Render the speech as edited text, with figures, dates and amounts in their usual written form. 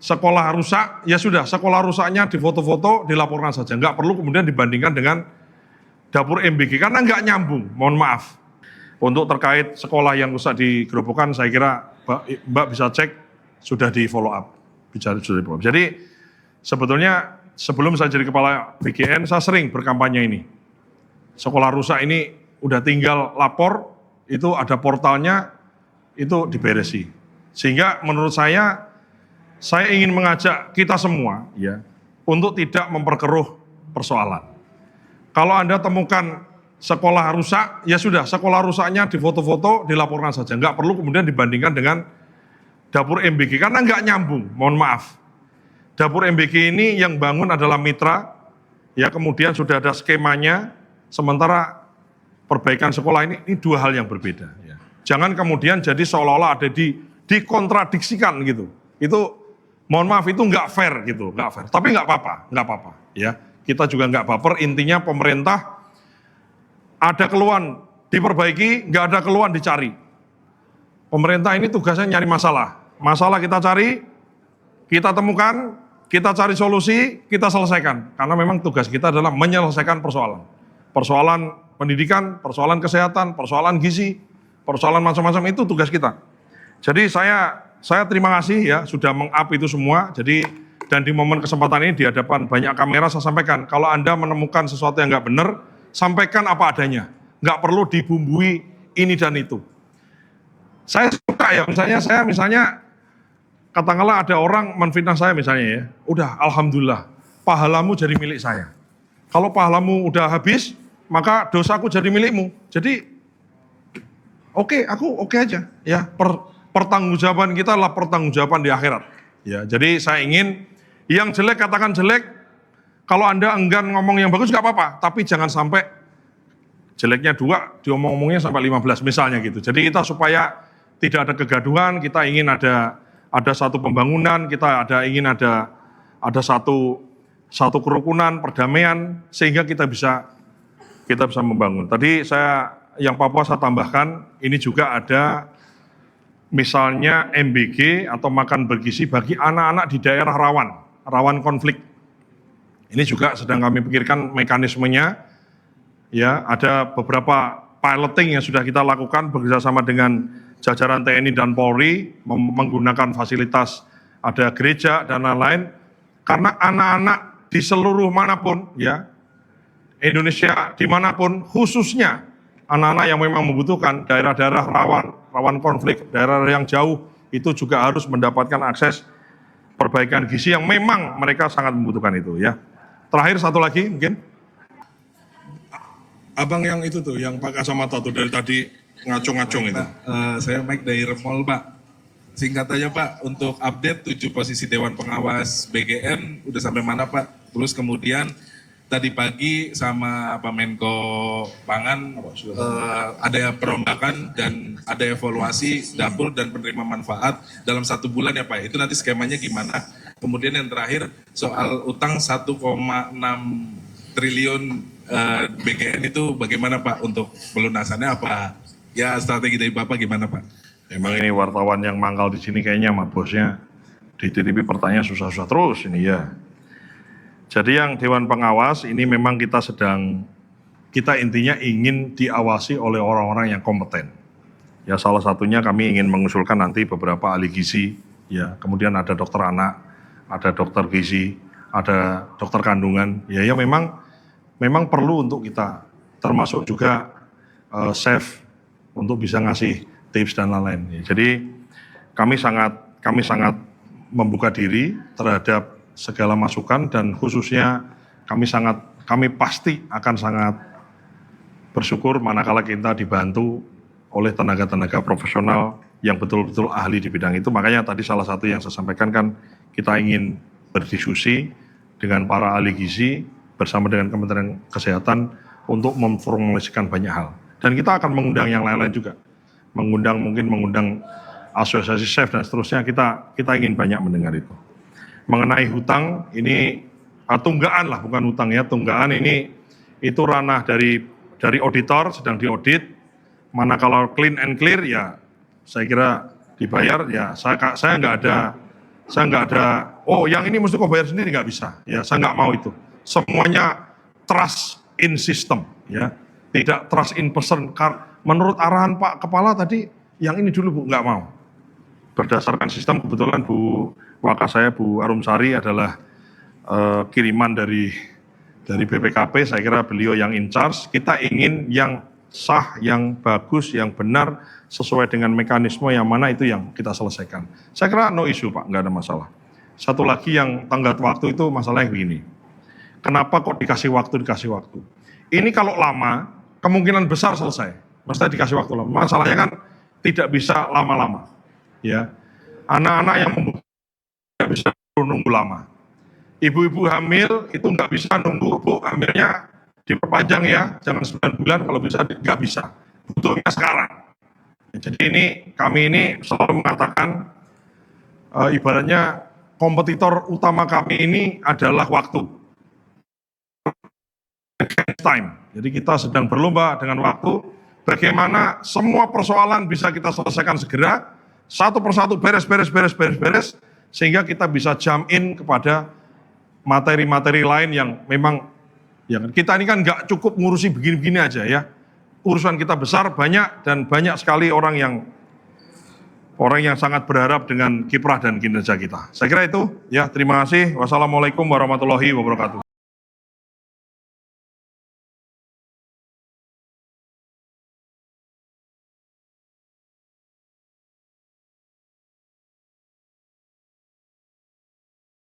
sekolah rusak, ya sudah, sekolah rusaknya difoto-foto, dilaporkan saja. Nggak perlu kemudian dibandingkan dengan dapur MBG, karena nggak nyambung, mohon maaf. Untuk terkait sekolah yang rusak di Gerobokan, saya kira Mbak bisa cek, sudah di follow up. Jadi sebetulnya sebelum saya jadi kepala BGN, saya sering berkampanye ini. Sekolah rusak ini udah tinggal lapor, itu ada portalnya, itu diberesi. Sehingga menurut saya ingin mengajak kita semua ya untuk tidak memperkeruh persoalan. Kalau Anda temukan sekolah rusak, ya sudah, sekolah rusaknya difoto-foto, dilaporkan saja. Nggak perlu kemudian dibandingkan dengan dapur MBG, karena nggak nyambung, mohon maaf. Dapur MBG ini yang bangun adalah mitra, ya kemudian sudah ada skemanya, sementara perbaikan sekolah ini dua hal yang berbeda. Ya. Jangan kemudian jadi seolah-olah ada dikontradiksikan gitu. Itu mohon maaf, itu nggak fair gitu, nggak fair. Tapi nggak apa-apa, ya. Kita juga nggak baper. Intinya pemerintah ada keluhan diperbaiki, nggak ada keluhan dicari. Pemerintah ini tugasnya nyari masalah. Masalah kita cari, kita temukan, kita cari solusi, kita selesaikan. Karena memang tugas kita adalah menyelesaikan persoalan. Persoalan pendidikan, persoalan kesehatan, persoalan gizi, persoalan macam-macam, itu tugas kita. Jadi saya terima kasih ya sudah meng-up itu semua. Jadi dan di momen kesempatan ini di hadapan banyak kamera saya sampaikan, kalau Anda menemukan sesuatu yang nggak benar, sampaikan apa adanya. Nggak perlu dibumbui ini dan itu. Saya suka ya, misalnya katakanlah ada orang menfitnah saya misalnya ya, udah alhamdulillah pahalamu jadi milik saya. Kalau pahalamu udah habis, maka dosaku jadi milikmu. Jadi aku oke aja ya. Pertanggungjawaban kita adalah pertanggungjawaban di akhirat. Ya, jadi saya ingin yang jelek katakan jelek. Kalau Anda enggan ngomong yang bagus nggak apa-apa, tapi jangan sampai jeleknya 2 diomong-omongnya sampai 15 misalnya gitu. Jadi kita supaya tidak ada kegaduhan, kita ingin ada satu pembangunan, kita ingin ada satu kerukunan, perdamaian, sehingga kita bisa membangun. Tadi yang Papua saya tambahkan, ini juga ada misalnya MBG atau makan bergizi bagi anak-anak di daerah rawan konflik. Ini juga sedang kami pikirkan mekanismenya. Ya, ada beberapa piloting yang sudah kita lakukan bekerjasama dengan jajaran TNI dan Polri, menggunakan fasilitas, ada gereja dan lain-lain. Karena anak-anak di seluruh manapun, ya, Indonesia dimanapun, khususnya anak-anak yang memang membutuhkan, daerah-daerah rawan konflik, daerah yang jauh, itu juga harus mendapatkan akses perbaikan gizi yang memang mereka sangat membutuhkan itu ya. Terakhir satu lagi mungkin. Abang yang itu tuh, yang pakai kacamata tuh dari tadi ngacung-ngacung itu. Saya Mike dari Remol, Pak. Singkat aja Pak, untuk update 7 posisi Dewan Pengawas BGN udah sampai mana Pak? Terus kemudian tadi pagi sama Pak Menko Pangan ada perombakan dan ada evaluasi dapur dan penerima manfaat dalam 1 bulan ya Pak. Itu nanti skemanya gimana? Kemudian yang terakhir soal utang 1,6 triliun BGN itu bagaimana Pak untuk pelunasannya, apa ya strategi dari Bapak gimana Pak? Emang ini wartawan yang mangkal di sini kayaknya sama bosnya dititipi pertanyaan susah-susah terus ini ya. Jadi yang Dewan Pengawas ini memang kita intinya ingin diawasi oleh orang-orang yang kompeten. Ya salah satunya kami ingin mengusulkan nanti beberapa ahli gizi, ya kemudian ada dokter anak, ada dokter gizi, ada dokter kandungan. Ya memang perlu untuk kita, termasuk juga chef untuk bisa ngasih tips dan lain-lain. Jadi kami sangat membuka diri terhadap segala masukan dan khususnya kami pasti akan sangat bersyukur manakala kita dibantu oleh tenaga-tenaga profesional yang betul-betul ahli di bidang itu. Makanya tadi salah satu yang saya sampaikan kan kita ingin berdiskusi dengan para ahli gizi bersama dengan Kementerian Kesehatan untuk memformulasikan banyak hal. Dan kita akan mengundang yang lain-lain juga. Mengundang asosiasi chef dan seterusnya, kita ingin banyak mendengar itu. Mengenai hutang, ini tunggaan lah, bukan hutang ya, tunggaan ini itu ranah dari auditor, sedang diaudit. Mana kalau clean and clear ya saya kira dibayar, ya saya nggak ada Saya nggak ada, oh yang ini mesti kau bayar sendiri, nggak bisa. Ya, saya nggak mau itu. Semuanya trust in system, ya, tidak trust in person. Menurut arahan Pak Kepala tadi, yang ini dulu Bu, nggak mau. Berdasarkan sistem, kebetulan Bu Waka saya, Bu Arumsari adalah kiriman dari BPKP, saya kira beliau yang in charge. Kita ingin yang sah, yang bagus, yang benar, sesuai dengan mekanisme yang mana itu yang kita selesaikan. Saya kira no issue Pak, nggak ada masalah. Satu lagi yang tenggat waktu itu masalahnya begini. Kenapa kok dikasih waktu? Ini kalau lama, kemungkinan besar selesai. Maksudnya dikasih waktu lama. Masalahnya kan tidak bisa lama-lama. Ya, anak-anak yang tidak bisa nunggu lama. Ibu-ibu hamil itu nggak bisa nunggu, Bu, hamilnya diperpanjang ya, jangan 9 bulan, kalau bisa nggak bisa, butuhnya sekarang. Jadi kami ini selalu mengatakan, ibaratnya kompetitor utama kami ini adalah waktu, time. Jadi kita sedang berlomba dengan waktu, bagaimana semua persoalan bisa kita selesaikan segera, satu persatu beres, sehingga kita bisa jump in kepada materi-materi lain yang memang, ya kita ini kan nggak cukup ngurusi begini-begini aja ya. Urusan kita besar, banyak, dan banyak sekali orang yang sangat berharap dengan kiprah dan kinerja kita. Saya kira itu, ya, terima kasih. Wassalamualaikum warahmatullahi wabarakatuh.